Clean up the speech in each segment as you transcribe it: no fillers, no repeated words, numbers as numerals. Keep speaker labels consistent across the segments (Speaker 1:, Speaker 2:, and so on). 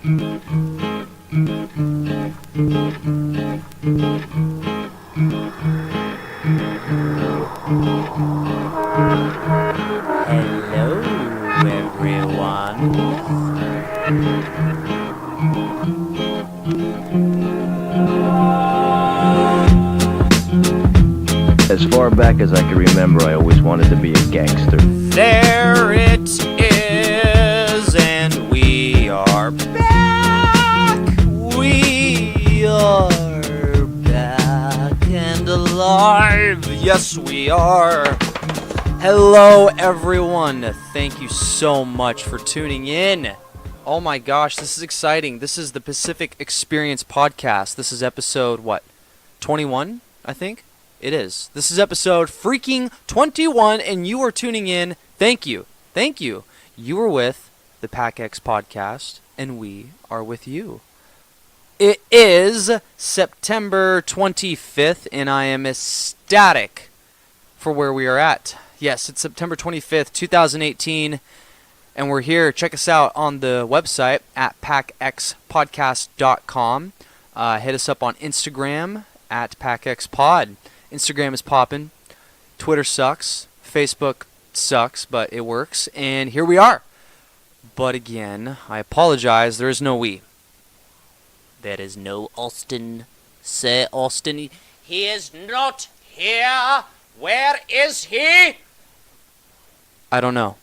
Speaker 1: Hello, everyone.
Speaker 2: As far back as I can remember, I always wanted to be a gangster.
Speaker 1: There it is, and we are back. We are back and alive. Yes, we are. Hello, everyone. Thank you so much for tuning in. Oh my gosh, this is exciting. This is the Pacific Experience Podcast. This is episode, 21, I think? It is. This is episode freaking 21, and you are tuning in. Thank you. Thank you. You are with the PacX Podcast, and we are with you. It is September 25th, and I am ecstatic for where we are at. Yes, it's September 25th, 2018, and we're here. Check us out on the website at pacxpodcast.com. Hit us up on Instagram at PacXPod. Instagram is popping. Twitter sucks. Facebook sucks, but it works. And here we are. But again, I apologize. There is no we. There is no Austin. Sir Austin. He is not here. Where is he? I don't know.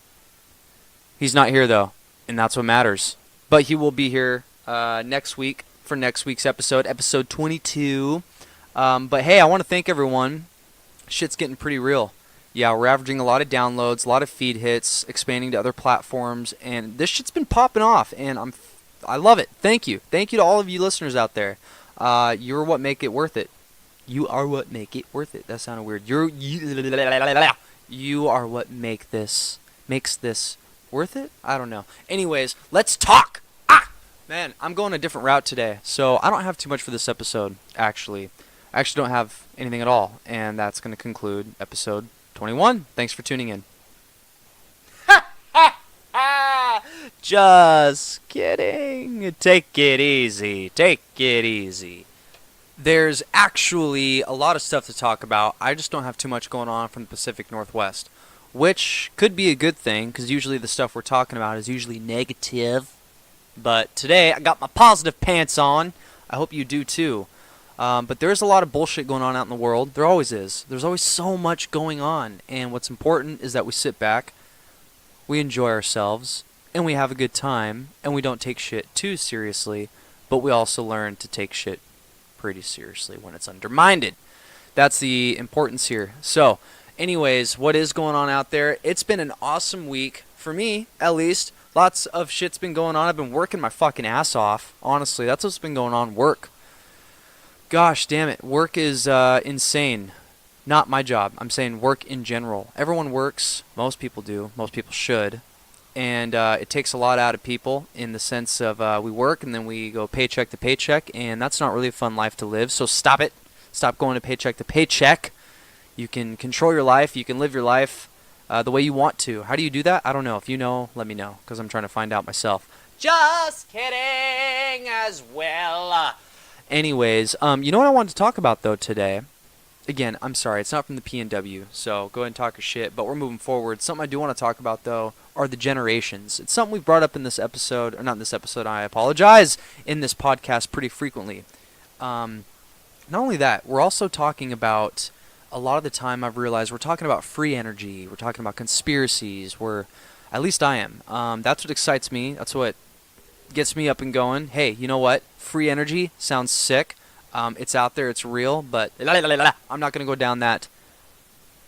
Speaker 1: He's not here, though. And that's what matters. But he will be here next week for next week's episode. Episode 22. But hey, I want to thank everyone. Shit's getting pretty real. Yeah, we're averaging a lot of downloads, a lot of feed hits, expanding to other platforms, and this shit's been popping off, and I love it. Thank you. Thank you to all of you listeners out there. You're what make it worth it. You are what make it worth it. That sounded weird. You are what makes this worth it? I don't know. Anyways, let's talk. Man, I'm going a different route today, so I don't have too much for this episode, actually. I actually don't have anything at all, and that's going to conclude episode 21. Thanks for tuning in. Just kidding. Take it easy. Take it easy. There's actually a lot of stuff to talk about. I just don't have too much going on from the Pacific Northwest, which could be a good thing, because usually the stuff we're talking about is usually negative. But today, I got my positive pants on. I hope you do too. But there's a lot of bullshit going on out in the world. There always is. There's always so much going on. And what's important is that we sit back, we enjoy ourselves, and we have a good time, and we don't take shit too seriously, but we also learn to take shit pretty seriously when it's undermined. That's the importance here. So, anyways, what is going on out there? It's been an awesome week, for me, at least. Lots of shit's been going on. I've been working my fucking ass off. Honestly, that's what's been going on. Work. Gosh damn it. Work is insane. Not my job. I'm saying work in general. Everyone works. Most people do. Most people should. And it takes a lot out of people in the sense of we work and then we go paycheck to paycheck. And that's not really a fun life to live. So stop it. Stop going to paycheck to paycheck. You can control your life. You can live your life the way you want to. How do you do that? I don't know. If you know, let me know, because I'm trying to find out myself. Just kidding as well. Anyways, you know what I wanted to talk about, though, today? Again, I'm sorry, it's not from the PNW, so go ahead and talk your shit, but we're moving forward. Something I do want to talk about, though, are the generations. It's something we've brought up in this episode, or not in this episode, I apologize, in this podcast pretty frequently. Not only that, we're also talking about, a lot of the time I've realized, we're talking about free energy, we're talking about conspiracies, at least I am. That's what excites me, that's what gets me up and going. Hey, you know what? Free energy sounds sick. It's out there, it's real, but I'm not going to go down that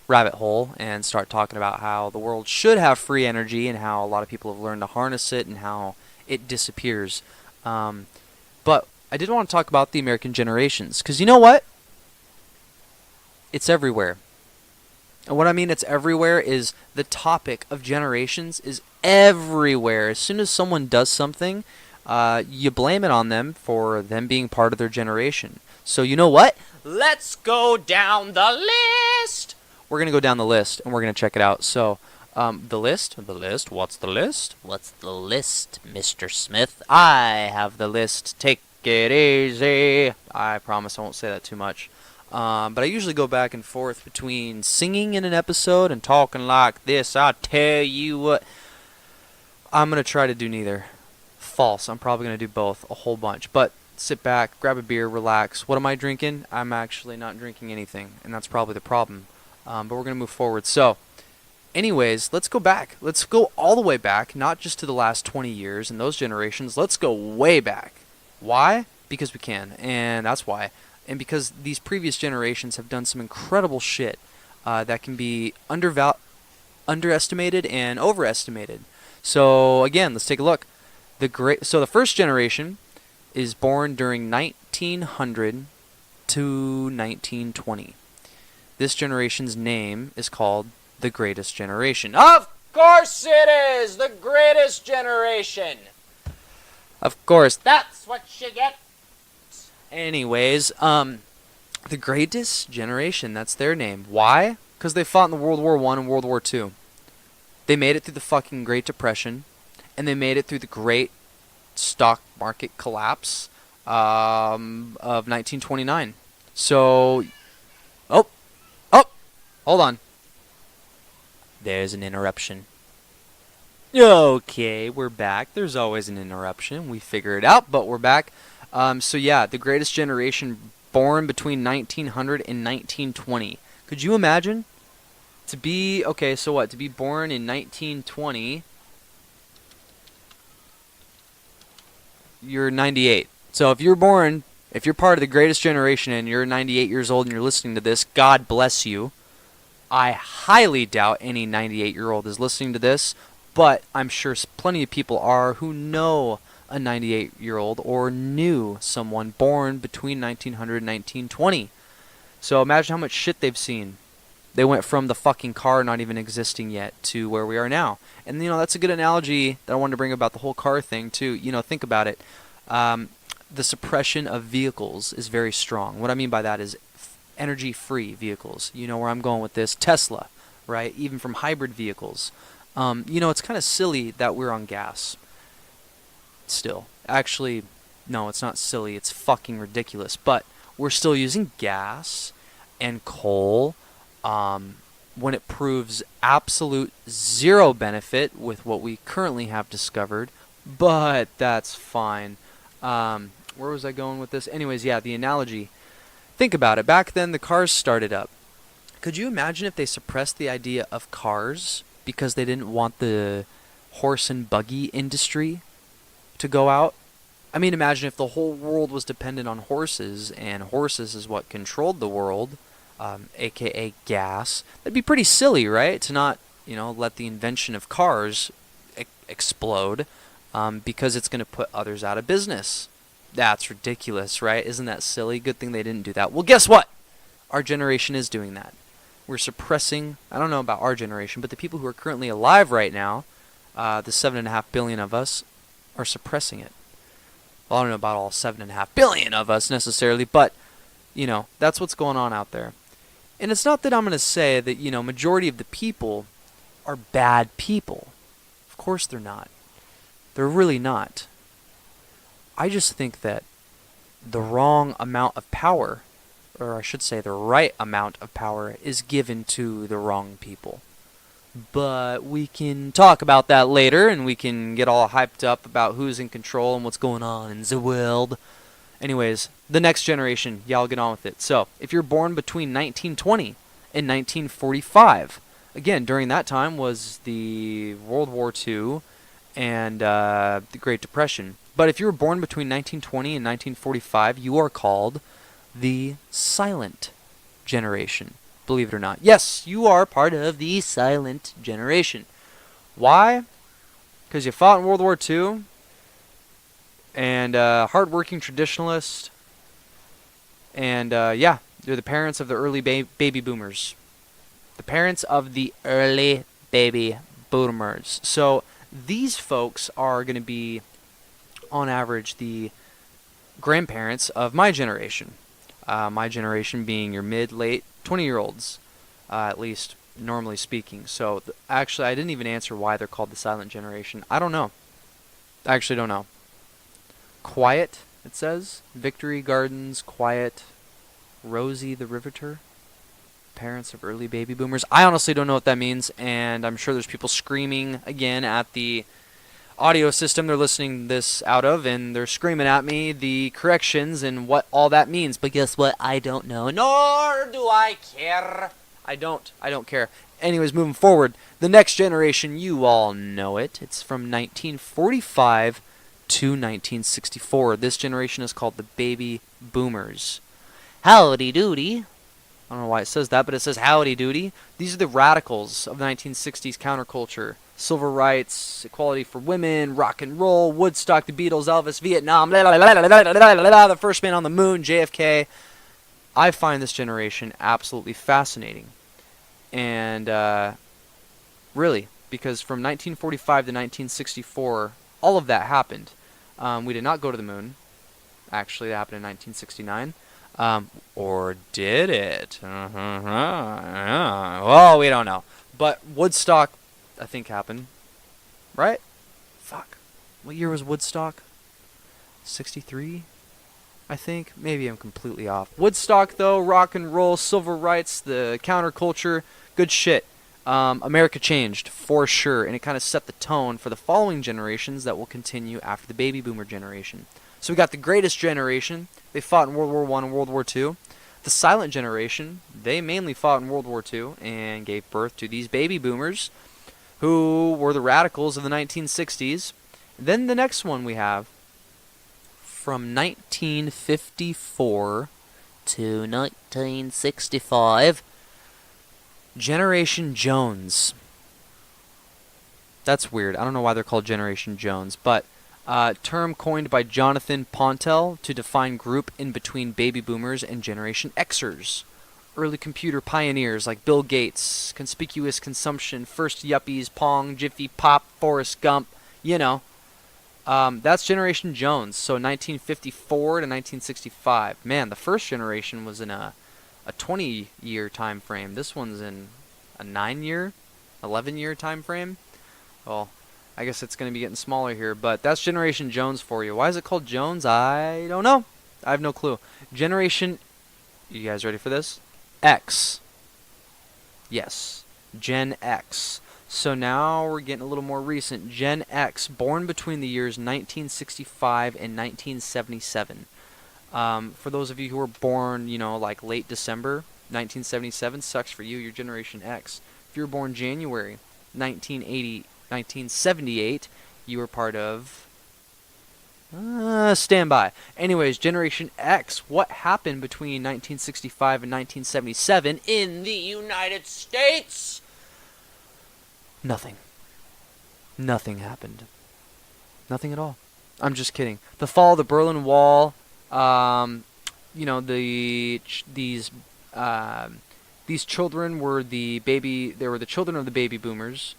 Speaker 1: rabbit hole and start talking about how the world should have free energy and how a lot of people have learned to harness it and how it disappears. But I did want to talk about the American generations, because you know what? It's everywhere. And what I mean it's everywhere is the topic of generations is everywhere. As soon as someone does something, you blame it on them for them being part of their generation. So you know what? Let's go down the list. We're going to go down the list and we're going to check it out. So The list? The list? What's the list? What's the list, Mr. Smith? I have the list. Take it easy. I promise I won't say that too much. But I usually go back and forth between singing in an episode and talking like this. I tell you what, I'm going to try to do neither. False. I'm probably going to do both a whole bunch. But sit back, grab a beer, relax. What am I drinking? I'm actually not drinking anything, and that's probably the problem. But we're going to move forward. So, anyways, let's go back. Let's go all the way back, not just to the last 20 years and those generations. Let's go way back. Why? Because we can, and that's why. And because these previous generations have done some incredible shit that can be underestimated and overestimated. So again, let's take a look. So the first generation is born during 1900 to 1920. This generation's name is called the Greatest Generation. Of course it is! The Greatest Generation! Of course, that's what you get! Anyways, the Greatest Generation, that's their name. Why? Because they fought in the World War I and World War II. They made it through the fucking Great Depression, and they made it through the Great Stock Market Collapse of 1929. So, hold on. There's an interruption. Okay, we're back. There's always an interruption. We figure it out, but we're back. So yeah, the Greatest Generation born between 1900 and 1920. Could you imagine to be, to be born in 1920, you're 98. So if you're part of the Greatest Generation and you're 98 years old and you're listening to this, God bless you. I highly doubt any 98-year-old is listening to this, but I'm sure plenty of people are who know a 98-year-old or knew someone born between 1900 and 1920. So imagine how much shit they've seen. They went from the fucking car not even existing yet to where we are now. And, that's a good analogy that I wanted to bring about the whole car thing, too. Think about it. The suppression of vehicles is very strong. What I mean by that is energy-free vehicles. You know where I'm going with this. Tesla, right? Even from hybrid vehicles. It's kind of silly that we're on gas. Still. Actually, no, it's not silly. It's fucking ridiculous. But we're still using gas and coal when it proves absolute zero benefit with what we currently have discovered. But that's fine. Where was I going with this? Anyways, yeah, the analogy. Think about it. Back then, the cars started up. Could you imagine if they suppressed the idea of cars because they didn't want the horse and buggy industry to go out? I mean, imagine if the whole world was dependent on horses, and horses is what controlled the world, aka gas. That'd be pretty silly, right? To not, let the invention of cars explode because it's going to put others out of business. That's ridiculous, right? Isn't that silly? Good thing they didn't do that. Well, guess what? Our generation is doing that. We're suppressing, I don't know about our generation, but the people who are currently alive right now, the 7.5 billion of us, are suppressing it. Well, I don't know about all 7.5 billion of us necessarily, but, that's what's going on out there. And it's not that I'm going to say that, majority of the people are bad people. Of course they're not. They're really not. I just think that the wrong amount of power, or I should say the right amount of power, is given to the wrong people. But we can talk about that later, and we can get all hyped up about who's in control and what's going on in the world. Anyways, the next generation, y'all get on with it. So, if you're born between 1920 and 1945, again, during that time was the World War II and the Great Depression. But if you were born between 1920 and 1945, you are called the Silent Generation. Believe it or not. Yes, you are part of the Silent Generation. Why? Because you fought in World War II, and hardworking traditionalist, and you're the parents of the early baby boomers. The parents of the early baby boomers. So these folks are going to be, on average, the grandparents of my generation. My generation being your mid-late 20-year-olds, at least normally speaking. So actually, I didn't even answer why they're called the silent generation. I don't know. I actually don't know. Quiet, it says. Victory Gardens, Quiet, Rosie the Riveter, parents of early baby boomers. I honestly don't know what that means, and I'm sure there's people screaming again at the audio system they're listening this out of, and they're screaming at me the corrections and what all that means. But guess what? I don't know, nor do I care. I don't care. Anyways, moving forward, the next generation, you all know it. It's from 1945 to 1964. This generation is called the baby boomers. Howdy doody. I don't know why it says that, but it says howdy doody. These are the radicals of the 1960s counterculture. Civil rights, equality for women, rock and roll, Woodstock, the Beatles, Elvis, Vietnam, the first man on the moon, JFK. I find this generation absolutely fascinating. And really, because from 1945 to 1964, all of that happened. We did not go to the moon. Actually, that happened in 1969. Or did it? Well, we don't know. But Woodstock, I think, happened. Right? Fuck. What year was Woodstock? 63? I think. Maybe I'm completely off. Woodstock, though, rock and roll, civil rights, the counterculture, good shit. America changed, for sure, and it kind of set the tone for the following generations that will continue after the baby boomer generation. So we got the greatest generation. They fought in World War I and World War II. The silent generation, they mainly fought in World War II and gave birth to these baby boomers who were the radicals of the 1960s. Then the next one we have, from 1954 to 1965, Generation Jones. That's weird. I don't know why they're called Generation Jones, but term coined by Jonathan Pontel to define group in between baby boomers and Generation Xers. Early computer pioneers like Bill Gates, conspicuous consumption, first yuppies, Pong, Jiffy Pop, Forrest Gump, you know. That's Generation Jones, so 1954 to 1965. Man, the first generation was in a 20-year time frame. This one's in a 9-year, 11-year time frame. Well, I guess it's going to be getting smaller here, but that's Generation Jones for you. Why is it called Jones? I don't know. I have no clue. Generation, you guys ready for this? X. Yes, Gen X. So now we're getting a little more recent. Gen X, born between the years 1965 and 1977. For those of you who were born, like late December 1977, sucks for you. You're Generation X. If you were born January 1978, you were part of standby. Anyways, Generation X, what happened between 1965 and 1977 in the United States? Nothing. Nothing happened. Nothing at all. I'm just kidding. The fall of the Berlin Wall, these children were they were the children of the baby boomers.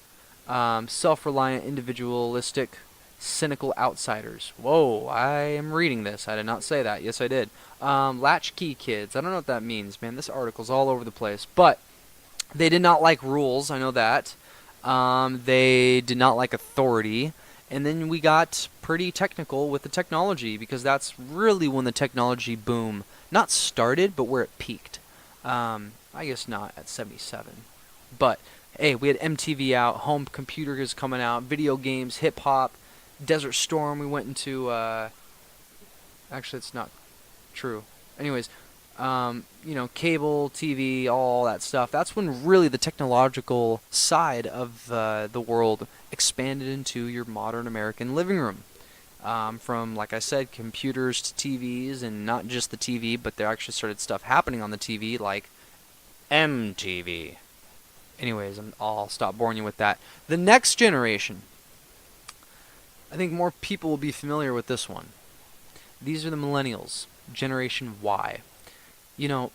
Speaker 1: Self-reliant, individualistic, cynical outsiders. Whoa, I am reading this. I did not say that. Yes, I did. Latchkey kids. I don't know what that means, man. This article's all over the place. But they did not like rules. I know that. They did not like authority. And then we got pretty technical with the technology, because that's really when the technology boom not started, but where it peaked. I guess not at 77. But hey, we had MTV out, home computers coming out, video games, hip hop, Desert Storm. We went into actually it's not true. Anyways, cable TV, all that stuff. That's when really the technological side of the world expanded into your modern American living room. From, like I said, computers to TVs, and not just the TV, but there actually started stuff happening on the TV like MTV. Anyways, I'll stop boring you with that. The next generation. I think more people will be familiar with this one. These are the Millennials, Generation Y. I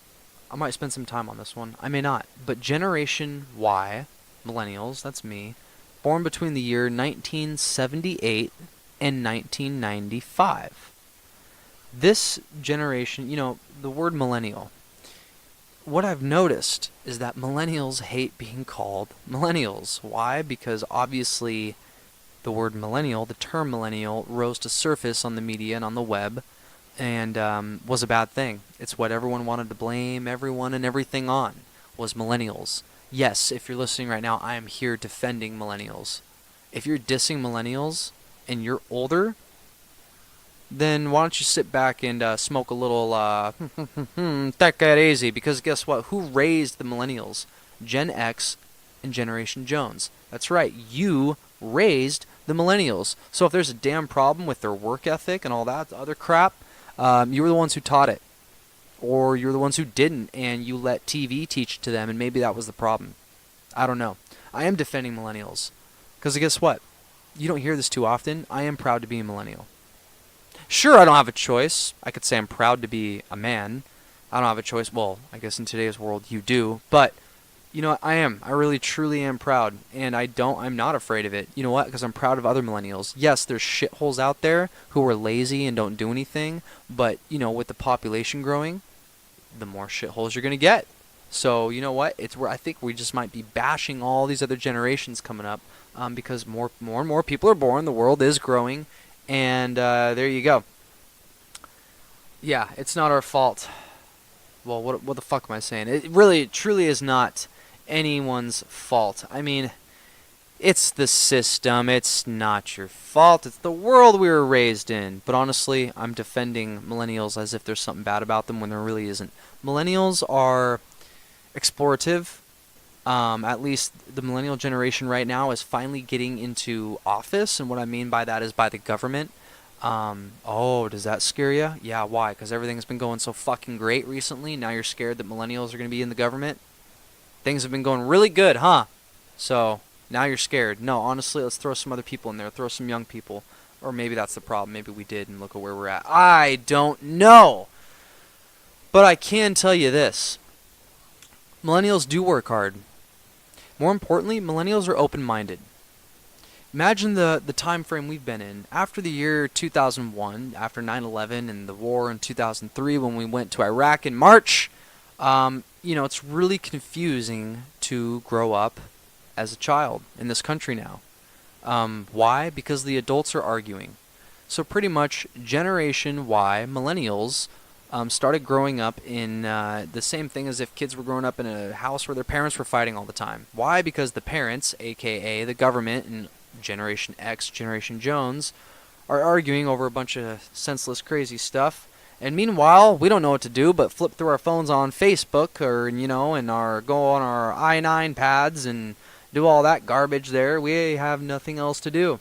Speaker 1: might spend some time on this one. I may not. But Generation Y, Millennials, that's me, born between the year 1978 and 1995. This generation, the word millennial, what I've noticed is that millennials hate being called millennials. Why? Because obviously the word millennial, the term millennial, rose to surface on the media and on the web and was a bad thing. It's what everyone wanted to blame everyone and everything on, was millennials. Yes, if you're listening right now, I am here defending millennials. If you're dissing millennials and you're older, then why don't you sit back and smoke a little, take it easy, because guess what? Who raised the millennials? Gen X and Generation Jones. That's right, you raised the millennials. So if there's a damn problem with their work ethic and all that other crap, you were the ones who taught it. Or you're the ones who didn't, and you let TV teach it to them, and maybe that was the problem. I don't know. I am defending millennials. Because guess what? You don't hear this too often. I am proud to be a millennial. Sure, I don't have a choice. I could say I'm proud to be a man. I don't have a choice. Well, I guess in today's world you do. But, you know what? I am. I really, truly am proud. And I'm not afraid of it. You know what? Because I'm proud of other millennials. Yes, there's shitholes out there who are lazy and don't do anything. But, you know, with the population growing, the more shitholes you're going to get. So, you know what? It's where I think we just might be bashing all these other generations coming up because more and more people are born. The world is growing. And there you go. Yeah, it's not our fault. Well, what the fuck am I saying? It really, truly is not anyone's fault. I mean, it's the system. It's not your fault. It's the world we were raised in. But honestly, I'm defending millennials as if there's something bad about them when there really isn't. Millennials are explorative. At least the millennial generation right now is finally getting into office, and what I mean by that is by the government. Oh, does that scare you? Yeah, why? Because everything's been going so fucking great recently. Now you're scared that millennials are going to be in the government? Things have been going really good, huh? So, now you're scared. No, honestly, let's throw some other people in there. Throw some young people. Or maybe that's the problem. Maybe we did, and look at where we're at. I don't know. But I can tell you this. Millennials do work hard. More importantly, millennials are open-minded. Imagine the time frame we've been in. After the year 2001, after 9/11 and the war in 2003 when we went to Iraq in March, you know, it's really confusing to grow up as a child in this country now. Why? Because the adults are arguing. So pretty much Generation Y, millennials, started growing up in the same thing as if kids were growing up in a house where their parents were fighting all the time. Why? Because the parents, aka the government, and Generation X, Generation Jones, are arguing over a bunch of senseless, crazy stuff. And meanwhile, we don't know what to do but flip through our phones on Facebook, or and go on our i9 pads and do all that garbage there. We have nothing else to do.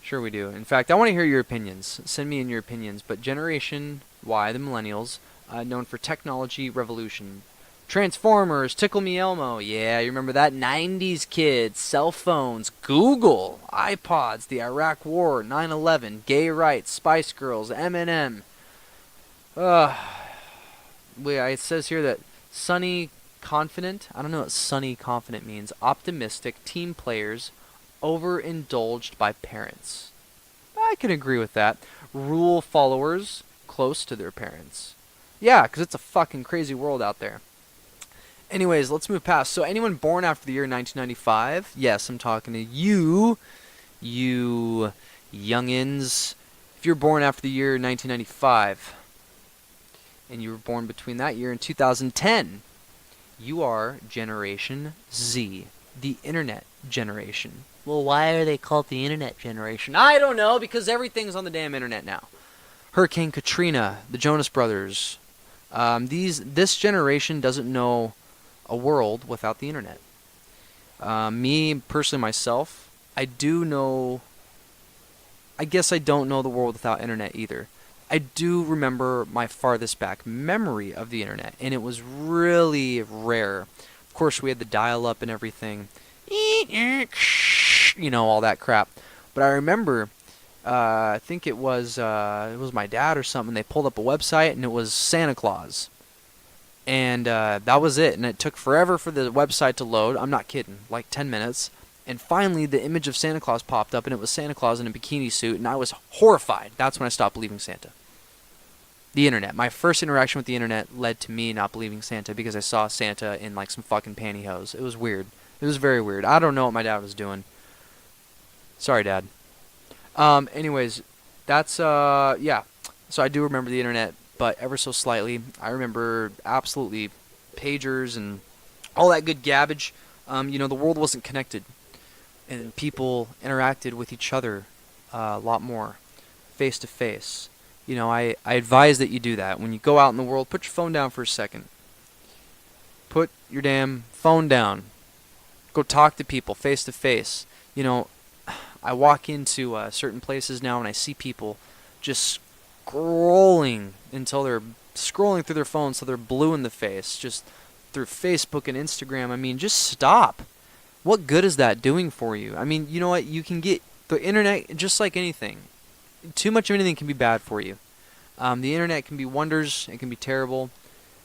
Speaker 1: Sure we do. In fact, I want to hear your opinions. Send me in your opinions. But Generation Y, the millennials, known for technology revolution. Transformers, Tickle Me Elmo. Yeah, you remember that? 90s kids, cell phones, Google, iPods, the Iraq War, 9/11, gay rights, Spice Girls, Eminem. It says here that sunny confident. I don't know what sunny confident means. Optimistic team players overindulged by parents. I can agree with that. Rule followers close to their parents. Yeah, because it's a fucking crazy world out there. Anyways, let's move past. So anyone born after the year 1995, yes, I'm talking to you youngins. If you're born after the year 1995, and you were born between that year and 2010, you are Generation Z, the internet generation. Well, why are they called the internet generation? I don't know, because everything's on the damn internet now. Hurricane Katrina, the Jonas Brothers. This generation doesn't know a world without the internet. Me, personally, myself, I guess I don't know the world without internet either. I do remember my farthest back memory of the internet, and it was really rare. Of course, we had the dial-up and everything. All that crap. But I remember, I think it was my dad or something. They pulled up a website, and it was Santa Claus. And that was it. And it took forever for the website to load. I'm not kidding. Like 10 minutes. And finally, the image of Santa Claus popped up, and it was Santa Claus in a bikini suit, and I was horrified. That's when I stopped believing Santa. The internet. My first interaction with the internet led to me not believing Santa because I saw Santa in like some fucking pantyhose. It was weird. It was very weird. I don't know what my dad was doing. Sorry, Dad. Anyways, that's yeah. So I do remember the internet, but ever so slightly. I remember absolutely pagers and all that good gabbage. The world wasn't connected, and people interacted with each other a lot more, face to face. I advise that you do that. When you go out in the world, put your phone down for a second. Put your damn phone down. Go talk to people face to face. I walk into certain places now and I see people just scrolling until they're scrolling through their phones so they're blue in the face, just through Facebook and Instagram. I mean, just stop. What good is that doing for you? I mean, you know what? You can get the internet just like anything. Too much of anything can be bad for you. The internet can be wonders. It can be terrible.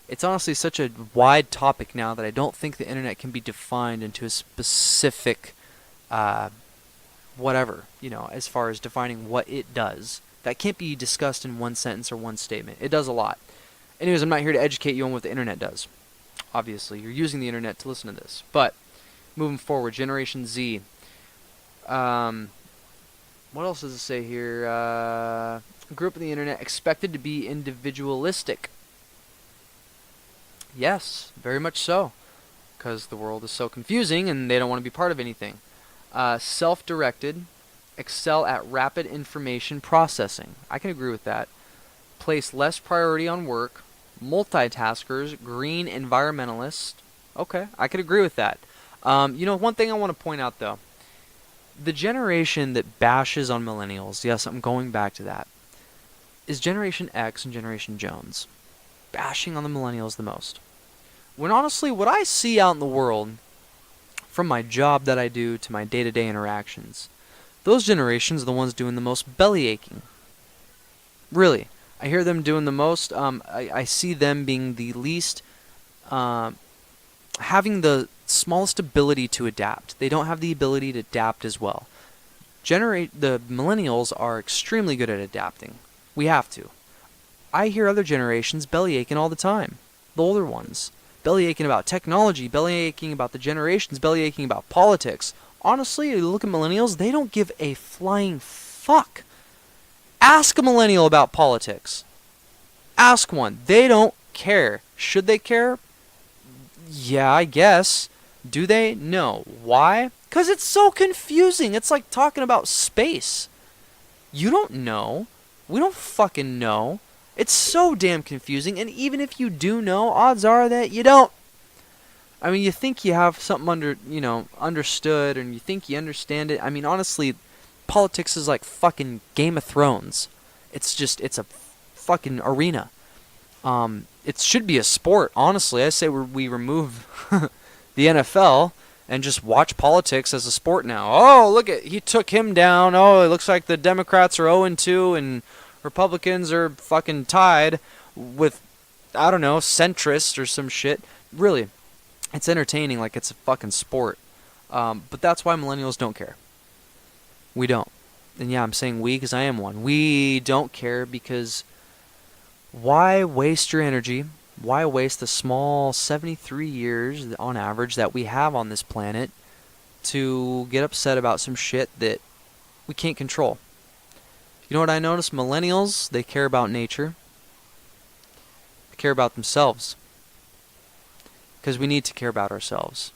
Speaker 1: It's honestly such a wide topic now that I don't think the internet can be defined into a specific whatever, as far as defining what it does. That can't be discussed in one sentence or one statement. It does a lot. Anyways, I'm not here to educate you on what the internet does. Obviously, you're using the internet to listen to this. But, moving forward, Generation Z. What else does it say here? Grew up on the internet, expected to be individualistic. Yes, very much so. Because the world is so confusing and they don't want to be part of anything. Self-directed, excel at rapid information processing. I can agree with that. Place less priority on work. Multitaskers, green environmentalist. Okay, I could agree with that. One thing I want to point out though. The generation that bashes on millennials, yes, I'm going back to that, is Generation X and Generation Jones. Bashing on the millennials the most. When honestly, what I see out in the world, from my job that I do to my day-to-day interactions, those generations are the ones doing the most belly aching. Really. I hear them doing the most. I see them being the least, having the smallest ability to adapt. They don't have the ability to adapt as well. The millennials are extremely good at adapting. We have to. I hear other generations belly aching all the time. The older ones. Belly aching about technology, belly aching about the generations, belly aching about politics. Honestly, you look at millennials, they don't give a flying fuck. Ask a millennial about politics. Ask one. They don't care. Should they care? Yeah, I guess. Do they? No. Why? Because it's so confusing. It's like talking about space. You don't know. We don't fucking know. It's so damn confusing, and even if you do know, odds are that you don't. I mean, you think you have something understood, and you think you understand it. I mean, honestly, politics is like fucking Game of Thrones. It's a fucking arena. It should be a sport, honestly. I say we remove the NFL and just watch politics as a sport now. Oh, look he took him down. Oh, it looks like the Democrats are 0-2 and Republicans are fucking tied with, I don't know, centrists or some shit. Really, it's entertaining like it's a fucking sport. But that's why millennials don't care. We don't. And yeah, I'm saying we because I am one. We don't care because why waste your energy? Why waste the small 73 years on average that we have on this planet to get upset about some shit that we can't control? You know what I noticed? Millennials, they care about nature. They care about themselves. Because we need to care about ourselves.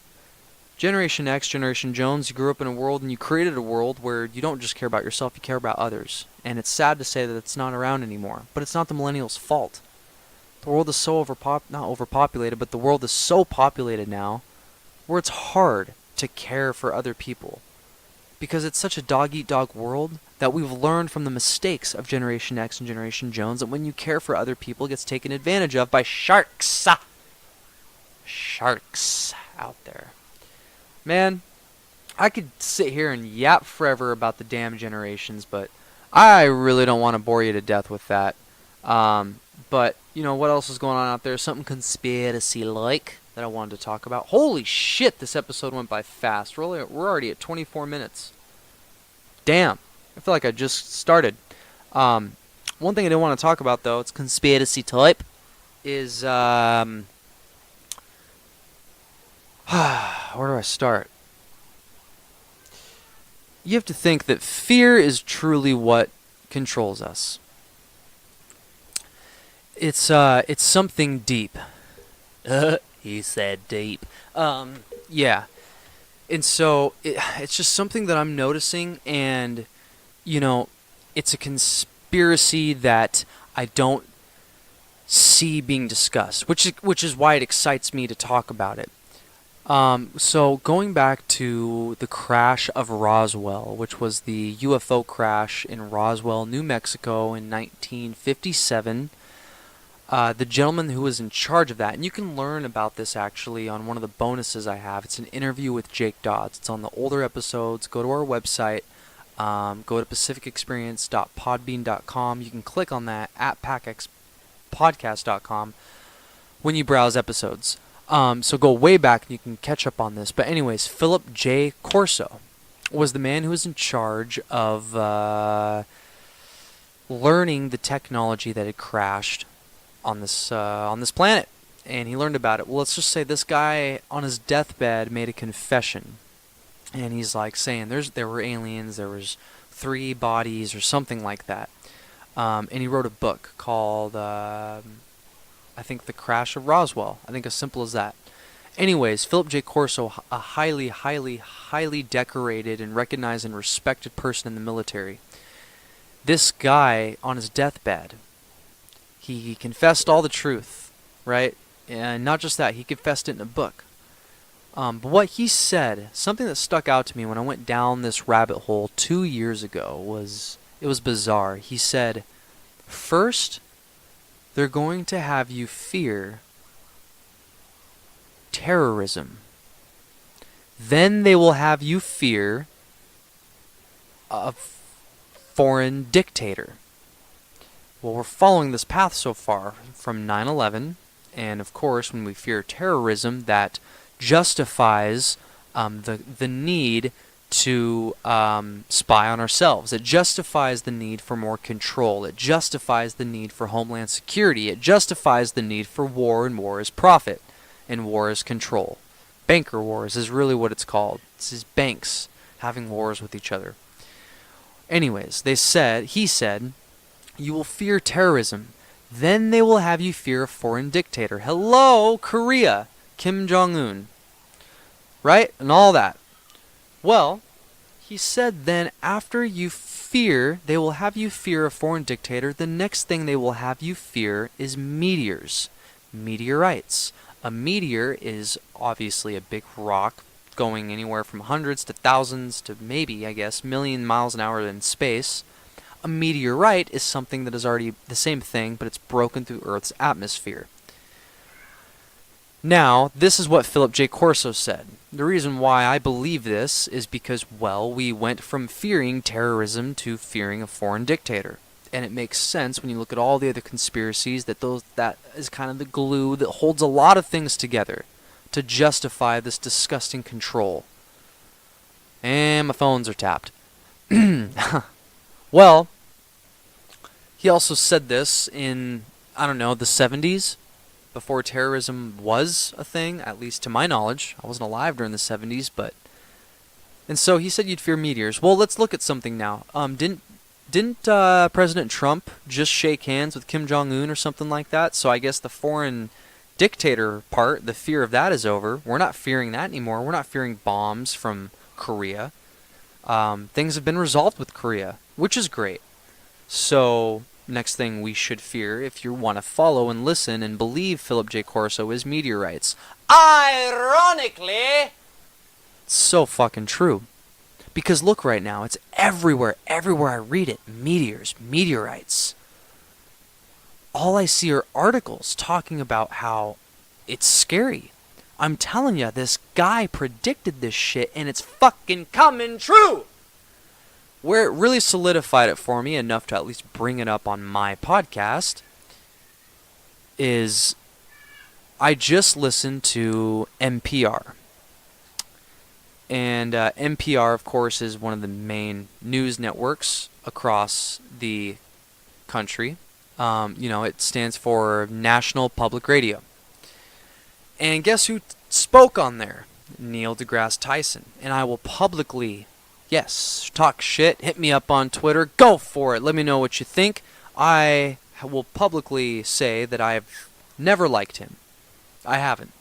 Speaker 1: Generation X, Generation Jones, you grew up in a world and you created a world where you don't just care about yourself, you care about others. And it's sad to say that it's not around anymore. But it's not the millennials' fault. The world is so not overpopulated, but the world is so populated now where it's hard to care for other people. Because it's such a dog-eat-dog world that we've learned from the mistakes of Generation X and Generation Jones that when you care for other people, it gets taken advantage of by sharks. Sharks out there. Man, I could sit here and yap forever about the damn generations, but I really don't want to bore you to death with that. But, what else is going on out there? Something conspiracy-like that I wanted to talk about. Holy shit, this episode went by fast. We're already at 24 minutes. Damn. I feel like I just started. One thing I didn't want to talk about, though, it's conspiracy type, is, where do I start? You have to think that fear is truly what controls us. It's something deep. He said deep. Yeah. And so it's just something that I'm noticing, and it's a conspiracy that I don't see being discussed, which is why it excites me to talk about it. So going back to the crash of Roswell, which was the UFO crash in Roswell, New Mexico in 1957. The gentleman who was in charge of that, and you can learn about this actually on one of the bonuses I have. It's an interview with Jake Dodds. It's on the older episodes. Go to our website. Go to pacificexperience.podbean.com. You can click on that at PacXpodcast.com when you browse episodes. So go way back and you can catch up on this. But anyways, Philip J. Corso was the man who was in charge of learning the technology that had crashed on this planet, and he learned about it. Well, let's just say this guy on his deathbed made a confession, and he's like saying there were aliens, there was 3 bodies or something like that, and he wrote a book called I think The Crash of Roswell. I think as simple as that. Anyways, Philip J. Corso, a highly, highly, highly decorated and recognized and respected person in the military. This guy on his deathbed, he confessed all the truth, right? And not just that, he confessed it in a book. But what he said, something that stuck out to me when I went down this rabbit hole 2 years ago, was bizarre. He said, first, they're going to have you fear terrorism. Then they will have you fear a foreign dictator. Well, we're following this path so far from 9/11, and of course, when we fear terrorism, that justifies the need to spy on ourselves. It justifies the need for more control. It justifies the need for homeland security. It justifies the need for war, and war is profit, and war is control. Banker wars is really what it's called. This is banks having wars with each other. Anyways, he said, you will fear terrorism. Then they will have you fear a foreign dictator. Hello, Korea. Kim Jong-un. Right? And all that. Well, he said then after you fear, they will have you fear a foreign dictator. The next thing they will have you fear is meteors. Meteorites. A meteor is obviously a big rock going anywhere from hundreds to thousands to maybe, I guess, million miles an hour in space. A meteorite is something that is already the same thing, but it's broken through Earth's atmosphere. Now, this is what Philip J. Corso said. The reason why I believe this is because, well, we went from fearing terrorism to fearing a foreign dictator. And it makes sense when you look at all the other conspiracies that is kind of the glue that holds a lot of things together to justify this disgusting control. And my phones are tapped. Well, he also said this in, I don't know, the 70s, before terrorism was a thing, at least to my knowledge. I wasn't alive during the 70s, but... And so he said you'd fear meteors. Well, let's look at something now. Didn't President Trump just shake hands with Kim Jong-un or something like that? So I guess the foreign dictator part, the fear of that is over. We're not fearing that anymore. We're not fearing bombs from Korea. Things have been resolved with Korea, which is great. So, next thing we should fear, if you want to follow and listen and believe Philip J. Corso, is meteorites. Ironically, it's so fucking true. Because look right now, it's everywhere I read it. Meteors, meteorites. All I see are articles talking about how it's scary. I'm telling you, this guy predicted this shit, and it's fucking coming true! Where it really solidified it for me, enough to at least bring it up on my podcast, is I just listened to NPR. And NPR, of course, is one of the main news networks across the country. It stands for National Public Radio. And guess who spoke on there? Neil deGrasse Tyson. And I will publicly, yes, talk shit. Hit me up on Twitter. Go for it. Let me know what you think. I will publicly say that I've never liked him. I haven't.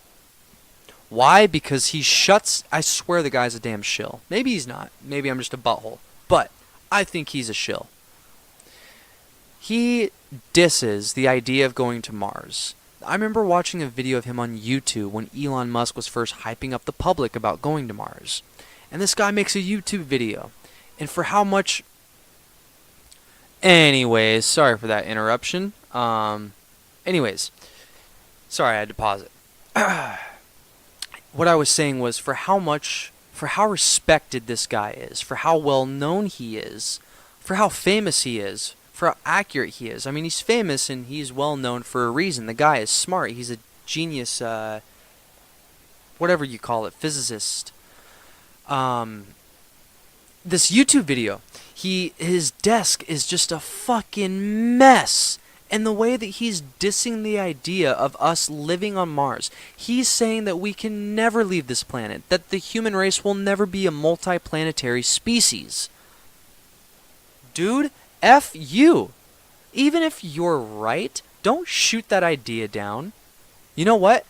Speaker 1: Why? Because he shuts... I swear the guy's a damn shill. Maybe he's not. Maybe I'm just a butthole. But I think he's a shill. He disses the idea of going to Mars. I remember watching a video of him on YouTube when Elon Musk was first hyping up the public about going to Mars. And this guy makes a YouTube video. And for how much... Anyways, sorry for that interruption. Anyways, sorry I had to pause it. What I was saying was for how respected this guy is, for how well known he is, for how famous he is, for how accurate he is. I mean, he's famous and he's well known for a reason. The guy is smart. He's a genius, whatever you call it, physicist. This YouTube video, his desk is just a fucking mess. And the way that he's dissing the idea of us living on Mars, he's saying that we can never leave this planet, that the human race will never be a multi-planetary species. Dude, F you. Even if you're right, don't shoot that idea down. You know what?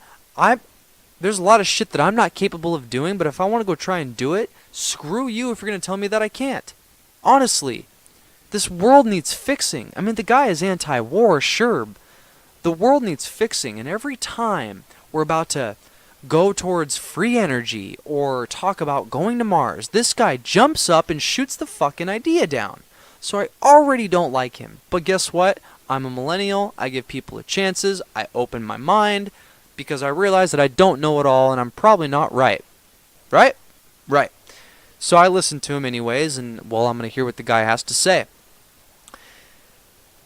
Speaker 1: There's a lot of shit that I'm not capable of doing, but if I want to go try and do it, screw you if you're going to tell me that I can't. Honestly. This world needs fixing. I mean, the guy is anti-war, sure. The world needs fixing, and every time we're about to go towards free energy or talk about going to Mars, this guy jumps up and shoots the fucking idea down. So I already don't like him. But guess what? I'm a millennial. I give people chances. I open my mind because I realize that I don't know it all and I'm probably not right. Right? Right. So I listen to him anyways, and, well, I'm going to hear what the guy has to say.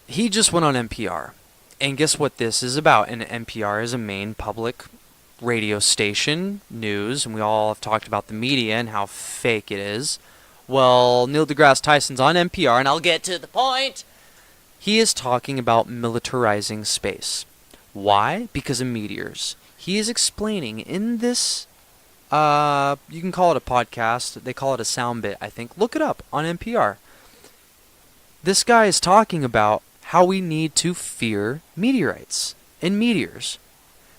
Speaker 1: He just went on NPR. And guess what this is about? And NPR is a main public radio station, news, and we all have talked about the media and how fake it is. Well, Neil deGrasse Tyson's on NPR, and I'll get to the point. He is talking about militarizing space. Why? Because of meteors. He is explaining in this, you can call it a podcast. They call it a sound bit, I think. Look it up on NPR. This guy is talking about how we need to fear meteorites and meteors.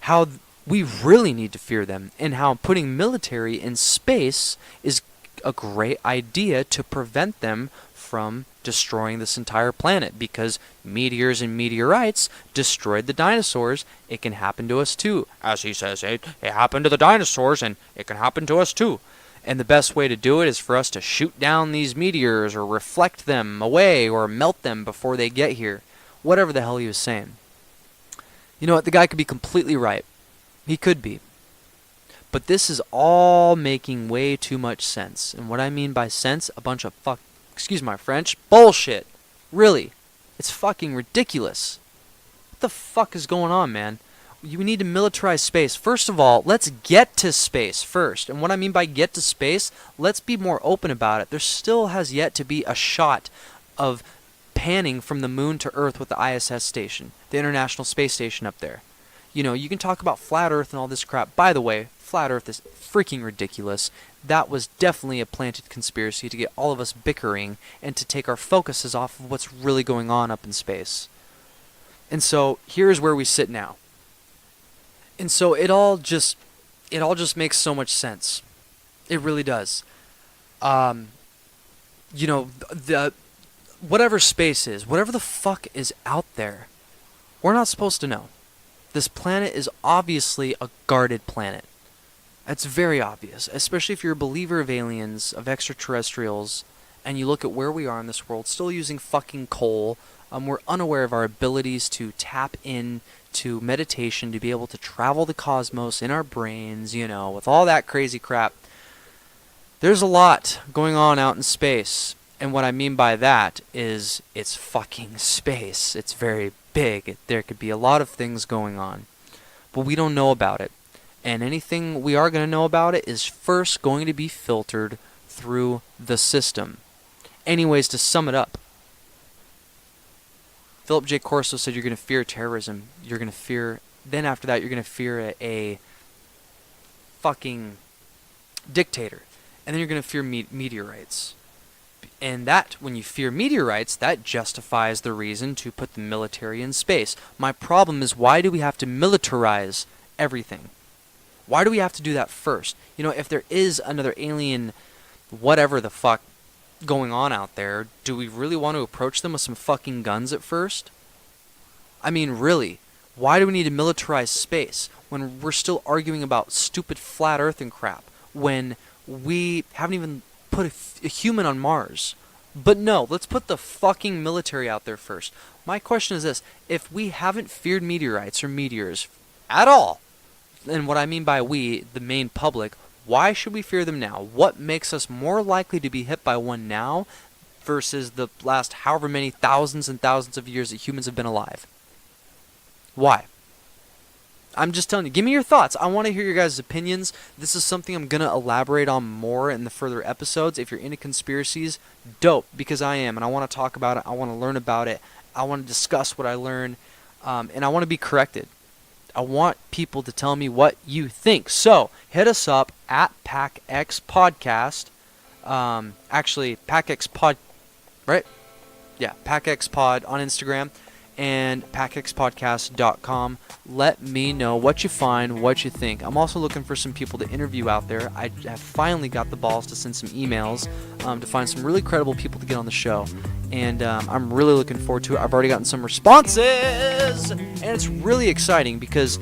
Speaker 1: How we really need to fear them, and how putting military in space is a great idea to prevent them from destroying this entire planet, because meteors and meteorites destroyed the dinosaurs. It can happen to us too. As he says, it happened to the dinosaurs and it can happen to us too. And the best way to do it is for us to shoot down these meteors or reflect them away or melt them before they get here. Whatever the hell he was saying. You know what? The guy could be completely right. He could be. But this is all making way too much sense. And what I mean by sense, a bunch of excuse my French, bullshit. Really. It's fucking ridiculous. What the fuck is going on, man? You need to militarize space. First of all, let's get to space first. And what I mean by get to space, let's be more open about it. There still has yet to be a shot of panning from the moon to Earth with the ISS station, the International Space Station up there. You know, you can talk about flat Earth and all this crap. By the way, flat Earth is freaking ridiculous. That was definitely a planted conspiracy to get all of us bickering and to take our focuses off of what's really going on up in space. And so here's where we sit now. And so it all just makes so much sense. It really does. You know, whatever space is, whatever the fuck is out there, we're not supposed to know. This planet is obviously a guarded planet. It's very obvious, especially if you're a believer of aliens, of extraterrestrials, and you look at where we are in this world, still using fucking coal. We're unaware of our abilities to tap in to meditation, to be able to travel the cosmos in our brains, you know, with all that crazy crap. There's a lot going on out in space, and what I mean by that is it's fucking space. It's very big. There could be a lot of things going on, but we don't know about it. And anything we are going to know about it is first going to be filtered through the system. Anyways, to sum it up, Philip J. Corso said you're going to fear terrorism. You're going to fear... Then after that, you're going to fear a fucking dictator. And then you're going to fear meteorites. And that, when you fear meteorites, that justifies the reason to put the military in space. My problem is, why do we have to militarize everything? Why do we have to do that first? You know, if there is another alien, whatever the fuck, going on out there, do we really want to approach them with some fucking guns at first? I mean, really, why do we need to militarize space when we're still arguing about stupid flat earth and crap, when we haven't even put a human on Mars? But no, let's put the fucking military out there first. My question is this: if we haven't feared meteorites or meteors at all, and what I mean by we, the main public, why should we fear them now? What makes us more likely to be hit by one now versus the last however many thousands and thousands of years that humans have been alive? Why? I'm just telling you, give me your thoughts. I want to hear your guys' opinions. This is something I'm going to elaborate on more in the further episodes. If you're into conspiracies, dope, because I am, and I want to talk about it. I want to learn about it. I want to discuss what I learn, and I want to be corrected. I want people to tell me what you think. So, hit us up at PacX Podcast. Actually, PacX Pod, right? Yeah, PacX Pod on Instagram and PacXPodcast.com. Let me know what you find, what you think. I'm also looking for some people to interview out there. I have finally got the balls to send some emails to find some really credible people to get on the show. And I'm really looking forward to it. I've already gotten some responses, and it's really exciting because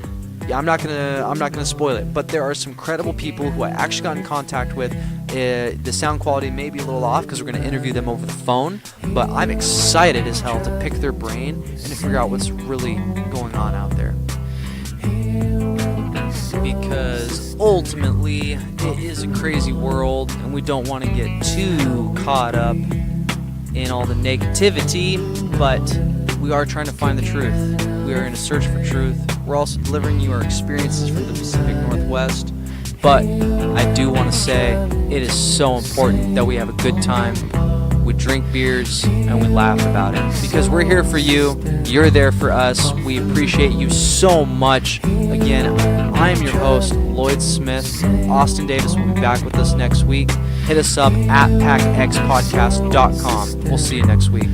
Speaker 1: I'm not gonna spoil it, but there are some credible people who I actually got in contact with. The sound quality may be a little off because we're going to interview them over the phone, but I'm excited as hell to pick their brain and to figure out what's really going on out there. Because ultimately, it is a crazy world, and we don't want to get too caught up in all the negativity, but we are trying to find the truth. We are in a search for truth. We're also delivering you our experiences from the Pacific Northwest. But I do want to say it is so important that we have a good time. We drink beers and we laugh about it. Because we're here for you. You're there for us. We appreciate you so much. Again, I'm your host, Lloyd Smith. Austin Davis will be back with us next week. Hit us up at PacXPodcast.com. We'll see you next week.